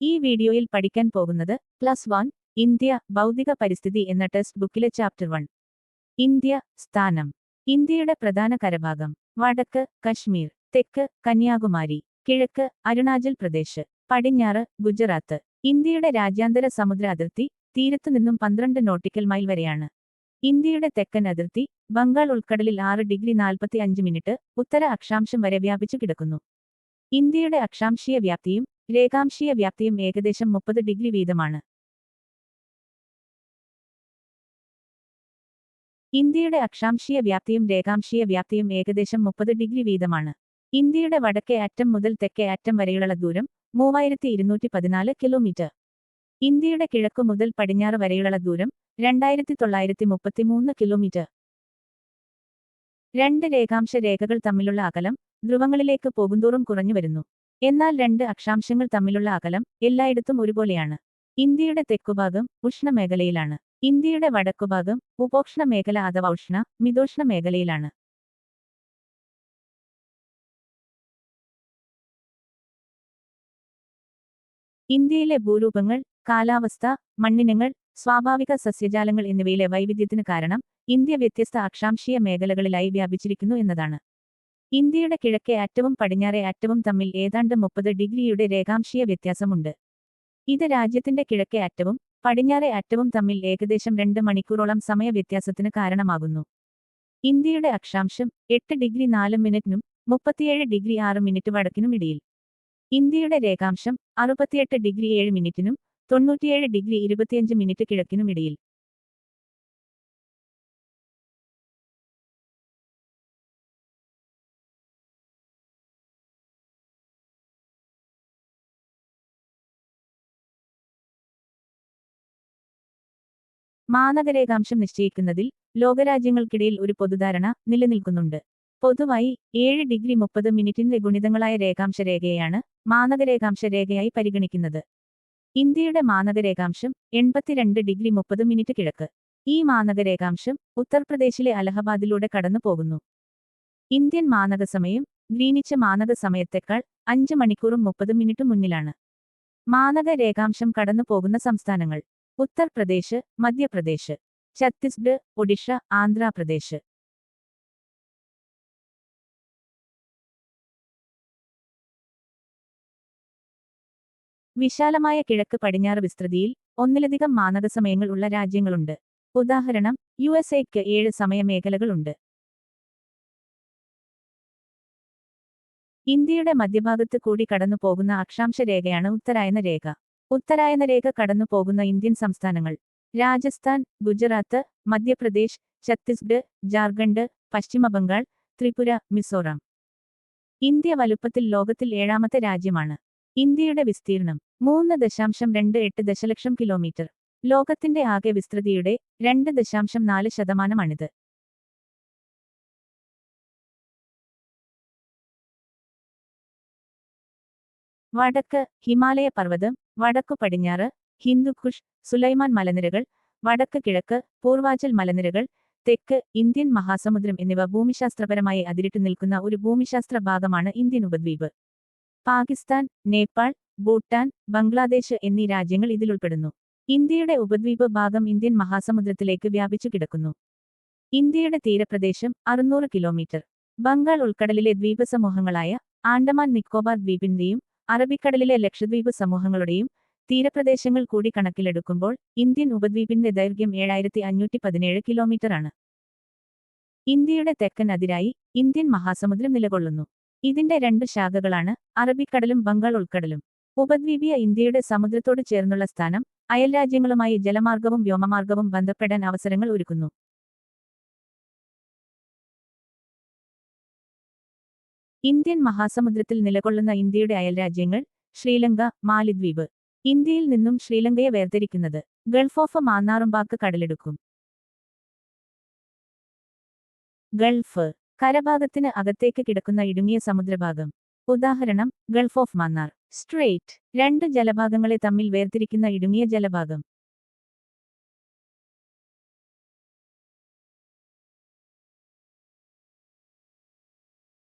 ഈ വീഡിയോയിൽ പഠിക്കാൻ പോകുന്നത് ക്ലാസ് 1 ഇന്ത്യ ഭൗതിക പരിസ്ഥിതി എന്ന ടെക്സ്റ്റ് ബുക്കിലെ ചാപ്റ്റർ 1. ഇന്ത്യ സ്ഥാനം. ഇന്ത്യയുടെ പ്രധാന കരഭാഗം. വടക്ക് കശ്മീർ, തെക്ക് കന്യാകുമാരി, കിഴക്ക് അരുണാചൽ പ്രദേശ്, പടിഞ്ഞാറ് ഗുജറാത്ത്. ഇന്ത്യയുടെ രാജ്യാന്തര സമുദ്ര അതിർത്തി തീരത്തുനിന്നും 12 നോട്ടിക്കൽ മൈൽ വരെയാണ്. ഇന്ത്യയുടെ തെക്കൻ അതിർത്തി ബംഗാൾ ഉൾക്കടലിൽ 6°45' ഉത്തര അക്ഷാംശം വരെ വ്യാപിച്ചു കിടക്കുന്നു. ഇന്ത്യയുടെ അക്ഷാംശീയ വ്യാപ്തിയും രേഖാംശീയ വ്യാപ്തിയും ഏകദേശം 30 ഡിഗ്രി വീതമാണ്. ഇന്ത്യയുടെ അക്ഷാംശീയ വ്യാപ്തിയും രേഖാംശീയ വ്യാപ്തിയും ഏകദേശം 30 ഡിഗ്രി വീതമാണ്. ഇന്ത്യയുടെ വടക്കേ അറ്റം മുതൽ തെക്കേ അറ്റം വരെയുള്ള ദൂരം 3214 കിലോമീറ്റർ. ഇന്ത്യയുടെ കിഴക്കു മുതൽ പടിഞ്ഞാറ് വരെയുള്ള ദൂരം 2933 കിലോമീറ്റർ. രണ്ട് രേഖാംശ രേഖകൾ തമ്മിലുള്ള അകലം ധ്രുവങ്ങളിലേക്ക് പോകുന്തോറും കുറഞ്ഞു വരുന്നു. എന്നാൽ രണ്ട് അക്ഷാംശങ്ങൾ തമ്മിലുള്ള അകലം എല്ലായിടത്തും ഒരുപോലെയാണ്. ഇന്ത്യയുടെ തെക്കുഭാഗം ഉഷ്ണമേഖലയിലാണ്. ഇന്ത്യയുടെ വടക്കുഭാഗം ഉപോഷ്ണ മേഖല അഥവാ ഉഷ്ണ മിതോഷ്ണ മേഖലയിലാണ്. ഇന്ത്യയിലെ ഭൂരൂപങ്ങൾ, കാലാവസ്ഥ, മണ്ണിനങ്ങൾ, സ്വാഭാവിക സസ്യജാലങ്ങൾ എന്നിവയിലെ വൈവിധ്യത്തിന് കാരണം ഇന്ത്യ വ്യത്യസ്ത അക്ഷാംശീയ മേഖലകളിലായി വ്യാപിച്ചിരിക്കുന്നു എന്നതാണ്. ഇന്ത്യയുടെ കിഴക്കേ അറ്റവും പടിഞ്ഞാറേ അറ്റവും തമ്മിൽ ഏതാണ്ട് 30 ഡിഗ്രിയുടെ രേഖാംശീയ വ്യത്യാസമുണ്ട്. ഇത് രാജ്യത്തിന്റെ കിഴക്കേ അറ്റവും പടിഞ്ഞാറേ അറ്റവും തമ്മിൽ ഏകദേശം 2 മണിക്കൂറോളം സമയ വ്യത്യാസത്തിന് കാരണമാകുന്നു. ഇന്ത്യയുടെ അക്ഷാംശം 8 ഡിഗ്രി 4 മിനിറ്റിനും 37 ഡിഗ്രി 6 മിനിറ്റ് വടക്കിനും ഇടയിൽ. ഇന്ത്യയുടെ രേഖാംശം 68 ഡിഗ്രി 7 മിനിറ്റിനും 97 ഡിഗ്രി 25 മിനിറ്റ് കിഴക്കിനും ഇടയിൽ. മാനകരേഖാംശം നിശ്ചയിക്കുന്നതിൽ ലോകരാജ്യങ്ങൾക്കിടയിൽ ഒരു പൊതുധാരണ നിലനിൽക്കുന്നുണ്ട്. പൊതുവായി 7 ഡിഗ്രി 30 മിനിറ്റിന്റെ ഗുണിതങ്ങളായ രേഖാംശ രേഖയെയാണ് മാനകരേഖാംശ രേഖയായി പരിഗണിക്കുന്നത്. ഇന്ത്യയുടെ മാനകരേഖാംശം 82 ഡിഗ്രി 30 മിനിറ്റ് കിഴക്ക്. ഈ മാനകരേഖാംശം ഉത്തർപ്രദേശിലെ അലഹബാദിലൂടെ കടന്നു പോകുന്നു. ഇന്ത്യൻ മാനക സമയം ഗ്രീനിച്ച് മാനക സമയത്തേക്കാൾ 5 മണിക്കൂറും 30 മിനിറ്റും മുന്നിലാണ്. മാനക രേഖാംശം കടന്നു പോകുന്ന സംസ്ഥാനങ്ങൾ: ഉത്തർപ്രദേശ്, മധ്യപ്രദേശ്, ഛത്തീസ്ഗഡ്, ഒഡീഷ, ആന്ധ്രാപ്രദേശ്. വിശാലമായ കിഴക്ക് പടിഞ്ഞാറ് വിസ്തൃതിയിൽ ഒന്നിലധികം മാനകസമയങ്ങൾ ഉള്ള രാജ്യങ്ങളുണ്ട്. ഉദാഹരണം, USA-ക്ക് 7 സമയമേഖലകളുണ്ട്. ഇന്ത്യയുടെ മധ്യഭാഗത്ത് കൂടി കടന്നു പോകുന്ന അക്ഷാംശ രേഖയാണ് ഉത്തരായന രേഖ. ഉത്തരായന രേഖ കടന്നു പോകുന്ന ഇന്ത്യൻ സംസ്ഥാനങ്ങൾ: രാജസ്ഥാൻ, ഗുജറാത്ത്, മധ്യപ്രദേശ്, ഛത്തീസ്ഗഡ്, ജാർഖണ്ഡ്, പശ്ചിമ ബംഗാൾ, ത്രിപുര, മിസോറാം. ഇന്ത്യ വലുപ്പത്തിൽ ലോകത്തിൽ 7ാമത്തെ രാജ്യമാണ്. ഇന്ത്യയുടെ വിസ്തീർണം 3.28 ദശലക്ഷം കിലോമീറ്റർ. ലോകത്തിന്റെ ആകെ വിസ്തൃതിയുടെ 2.4%. വടക്ക് ഹിമാലയ പർവ്വതം, വടക്കു പടിഞ്ഞാറ് ഹിന്ദുക്കുഷ്, സുലൈമാൻ മലനിരകൾ, വടക്ക് കിഴക്ക് പൂർവാചൽ മലനിരകൾ, തെക്ക് ഇന്ത്യൻ മഹാസമുദ്രം എന്നിവ ഭൂമിശാസ്ത്രപരമായി അതിരിട്ടു നിൽക്കുന്ന ഒരു ഭൂമിശാസ്ത്ര ഭാഗമാണ് ഇന്ത്യൻ ഉപദ്വീപ്. പാകിസ്ഥാൻ, നേപ്പാൾ, ഭൂട്ടാൻ, ബംഗ്ലാദേശ് എന്നീ രാജ്യങ്ങൾ ഇതിലുൾപ്പെടുന്നു. ഇന്ത്യയുടെ ഉപദ്വീപ് ഭാഗം ഇന്ത്യൻ മഹാസമുദ്രത്തിലേക്ക് വ്യാപിച്ചു കിടക്കുന്നു. ഇന്ത്യയുടെ തീരപ്രദേശം 600 കിലോമീറ്റർ. ബംഗാൾ ഉൾക്കടലിലെ ദ്വീപ സമൂഹങ്ങളായ ആൻഡമാൻ നിക്കോബാർ ദ്വീപിന്റെയും അറബിക്കടലിലെ ലക്ഷദ്വീപ് സമൂഹങ്ങളുടെയും തീരപ്രദേശങ്ങൾ കൂടി കണക്കിലെടുക്കുമ്പോൾ ഇന്ത്യൻ ഉപദ്വീപിന്റെ ദൈർഘ്യം 7517 കിലോമീറ്ററാണ്. ഇന്ത്യയുടെ തെക്കൻ അതിരായി ഇന്ത്യൻ മഹാസമുദ്രം നിലകൊള്ളുന്നു. ഇതിന്റെ 2 ശാഖകളാണ് അറബിക്കടലും ബംഗാൾ ഉൾക്കടലും. ഉപദ്വീപീയ ഇന്ത്യയുടെ സമുദ്രത്തോട് ചേർന്നുള്ള സ്ഥാനം അയൽരാജ്യങ്ങളുമായി ജലമാർഗവും വ്യോമമാർഗവും ബന്ധപ്പെടാൻ അവസരങ്ങൾ ഒരുക്കുന്നു. ഇന്ത്യൻ മഹാസമുദ്രത്തിൽ നിലകൊള്ളുന്ന ഇന്ത്യയുടെ അയൽരാജ്യങ്ങൾ: ശ്രീലങ്ക, മാലിദ്വീപ്. ഇന്ത്യയിൽ നിന്നും ശ്രീലങ്കയെ വേർതിരിക്കുന്നത് ഗൾഫ് ഓഫ് മാന്നാറുംബാക്ക് കടലിടുക്കും. ഗൾഫ് കരഭാഗത്തിന് അകത്തേക്ക് കിടക്കുന്ന ഇടുങ്ങിയ സമുദ്രഭാഗം. ഉദാഹരണം, ഗൾഫ് ഓഫ് മന്നാർ. സ്ട്രെയിറ്റ് 2 ജലഭാഗങ്ങളെ തമ്മിൽ വേർതിരിക്കുന്ന ഇടുങ്ങിയ ജലഭാഗം.